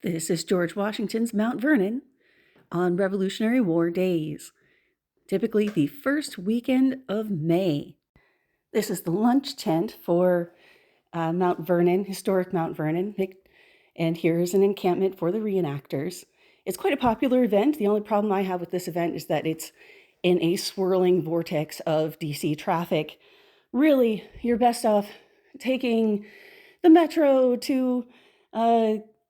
This is George Washington's Mount Vernon on Revolutionary War days, typically the first weekend of May. This is the lunch tent for Mount Vernon, Historic Mount Vernon, and here is an encampment for the reenactors. It's quite a popular event. The only problem I have with this event is that it's in a swirling vortex of DC traffic. Really, you're best off taking the metro to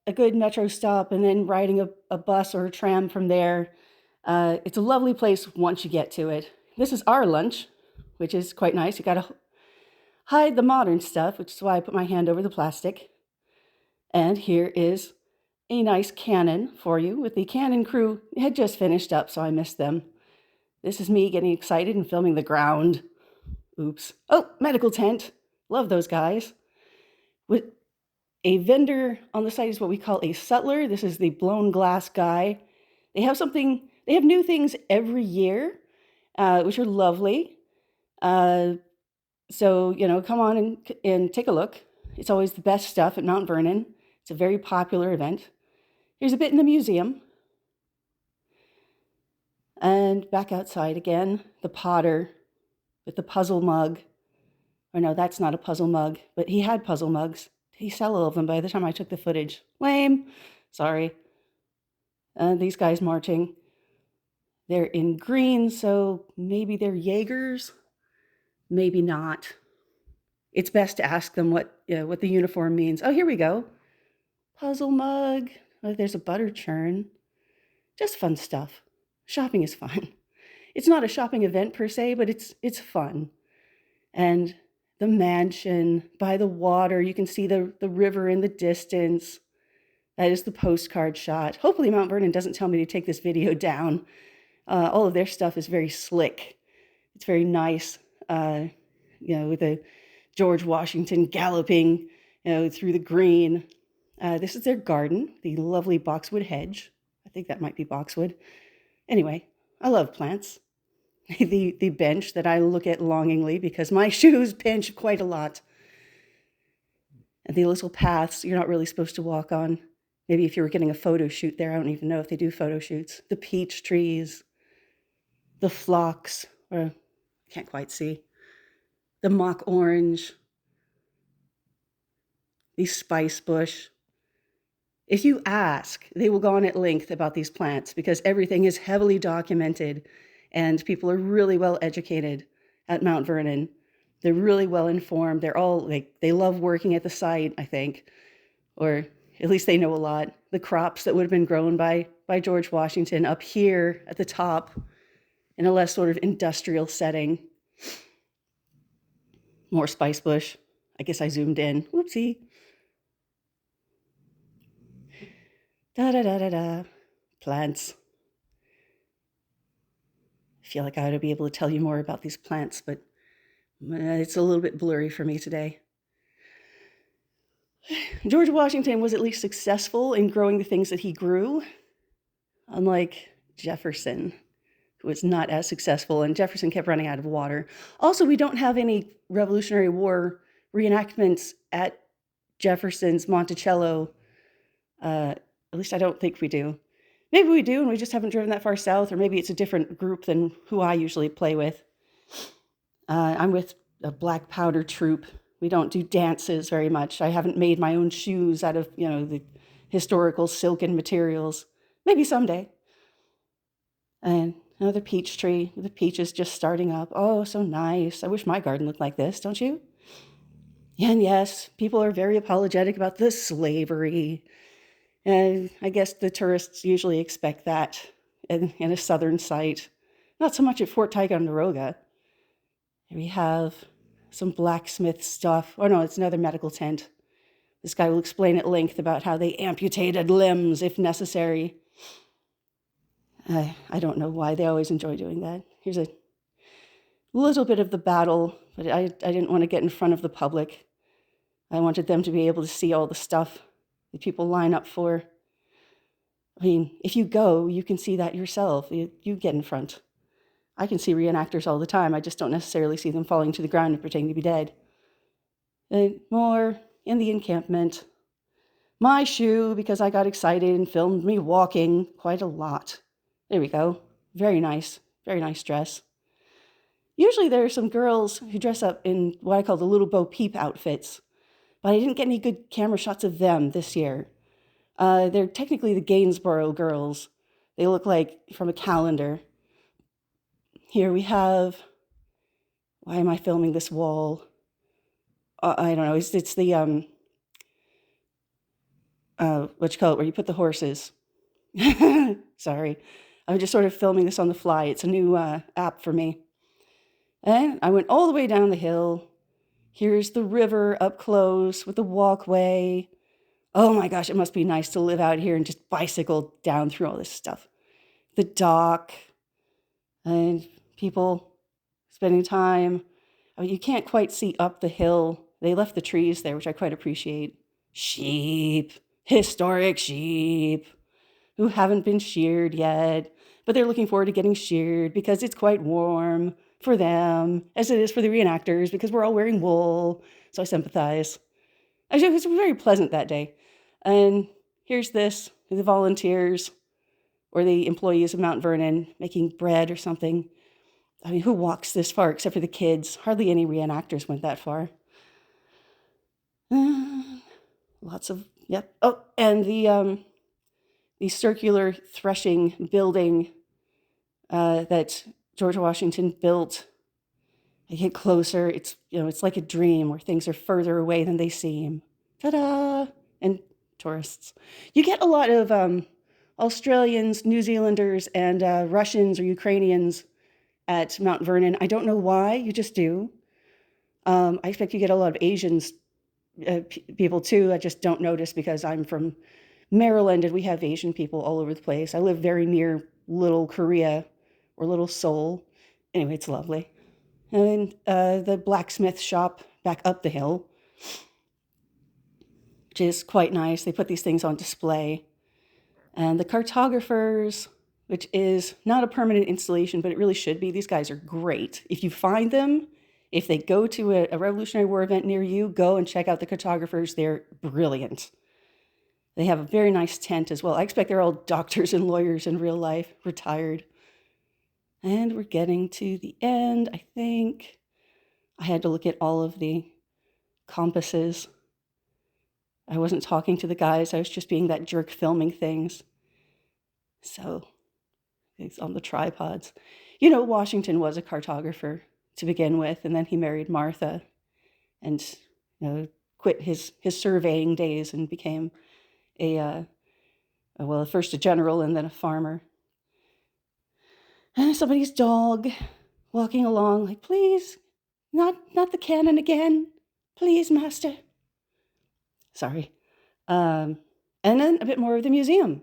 a good metro stop and then riding a bus or a tram from there. It's a lovely place once you get to it. This is our lunch, which is quite nice. You gotta hide the modern stuff, which is why I put my hand over the plastic. And here is a nice cannon for you with the cannon crew. It had just finished up, so I missed them. This is me getting excited and filming the ground. Oops. Oh, medical tent. Love those guys. With a vendor on the site is what we call a sutler. This is the blown glass guy. They have new things every year, which are lovely. So, come on and take a look. It's always the best stuff at Mount Vernon. It's a very popular event. Here's a bit in the museum. And back outside again, the potter with the puzzle mug. Or no, that's not a puzzle mug, but he had puzzle mugs. Did he sell all of them by the time I took the footage? Lame. Sorry. These guys marching. They're in green, so maybe they're Jaegers. Maybe not. It's best to ask them what the uniform means. Oh, here we go. Puzzle mug. Oh, there's a butter churn. Just fun stuff. Shopping is fun. It's not a shopping event per se, but it's fun. And the mansion by the water, you can see the river in the distance. That is the postcard shot. Hopefully Mount Vernon doesn't tell me to take this video down. All of their stuff is very slick. It's very nice, with a George Washington galloping, through the green. This is their garden, the lovely boxwood hedge. I think that might be boxwood. Anyway, I love plants. The bench that I look at longingly because my shoes pinch quite a lot. And the little paths you're not really supposed to walk on. Maybe if you were getting a photo shoot there, I don't even know if they do photo shoots. The peach trees, the phlox, or I can't quite see, the mock orange, the spice bush. If you ask, they will go on at length about these plants because everything is heavily documented and people are really well educated at Mount Vernon. They're really well informed. They're all they love working at the site, I think, or at least they know a lot. The crops that would have been grown by George Washington up here at the top in a less sort of industrial setting. More spice bush. I guess I zoomed in. Whoopsie. Da-da-da-da-da. Plants. I feel like I ought to be able to tell you more about these plants, but it's a little bit blurry for me today. George Washington was at least successful in growing the things that he grew, unlike Jefferson, who was not as successful, and Jefferson kept running out of water. Also, we don't have any Revolutionary War reenactments at Jefferson's Monticello. At least I don't think we do. Maybe we do, and we just haven't driven that far south, or maybe it's a different group than who I usually play with. I'm with a black powder troupe. We don't do dances very much. I haven't made my own shoes out of, the historical silken materials. Maybe someday. And another peach tree with the peaches just starting up. Oh, so nice. I wish my garden looked like this, don't you? And yes, people are very apologetic about the slavery. And I guess the tourists usually expect that in a southern site. Not so much at Fort Ticonderoga. We have some blacksmith stuff. Oh no, it's another medical tent. This guy will explain at length about how they amputated limbs if necessary. I don't know why they always enjoy doing that. Here's a little bit of the battle, but I didn't want to get in front of the public. I wanted them to be able to see all the stuff that people line up for. I mean, if you go, you can see that yourself. You get in front. I can see reenactors all the time. I just don't necessarily see them falling to the ground and pretending to be dead. More in the encampment. my shoe because I got excited and filmed me walking quite a lot. There we go. Very nice dress. Usually there are some girls who dress up in what I call the little Bo Peep outfits, but I didn't get any good camera shots of them this year. They're technically the Gainsborough girls. They look like from a calendar. Here we have, why am I filming this wall? I don't know, it's the, what you call it, where you put the horses. Sorry, I'm just sort of filming this on the fly. It's a new app for me. And I went all the way down the hill. Here's the river up close with the walkway. Oh my gosh, it must be nice to live out here and just bicycle down through all this stuff. The dock and people spending time. I mean, you can't quite see up the hill. They left the trees there, which I quite appreciate. Sheep, historic sheep, who haven't been sheared yet, but they're looking forward to getting sheared because it's quite warm for them, as it is for the reenactors, because we're all wearing wool, so I sympathize. Actually, it was very pleasant that day. And here's this, the volunteers or the employees of Mount Vernon making bread or something. I mean, who walks this far except for the kids? Hardly any reenactors went that far. Lots of, yep. Oh, and the circular threshing building that George Washington built. I get closer. It's, it's like a dream where things are further away than they seem. Ta-da! And tourists. You get a lot of Australians, New Zealanders, and Russians or Ukrainians at Mount Vernon. I don't know why, you just do. I expect you get a lot of Asians people too. I just don't notice because I'm from Maryland and we have Asian people all over the place. I live very near Little Korea or Little Seoul. Anyway, it's lovely. And the blacksmith shop back up the hill, which is quite nice. They put these things on display. And the cartographers, which is not a permanent installation, but it really should be. These guys are great. If you find them, if they go to a Revolutionary War event near you, go and check out the cartographers. They're brilliant. They have a very nice tent as well. I expect they're all doctors and lawyers in real life, retired. And we're getting to the end, I think. I had to look at all of the compasses. I wasn't talking to the guys. I was just being that jerk filming things. So it's on the tripods. Washington was a cartographer to begin with, and then he married Martha and quit his surveying days and became first a general and then a farmer. And somebody's dog walking along like, please, not the cannon again. Please, master. Sorry. And then a bit more of the museum,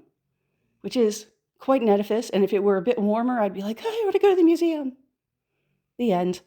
which is quite an edifice. And if it were a bit warmer, I'd be like, I want to go to the museum. The end.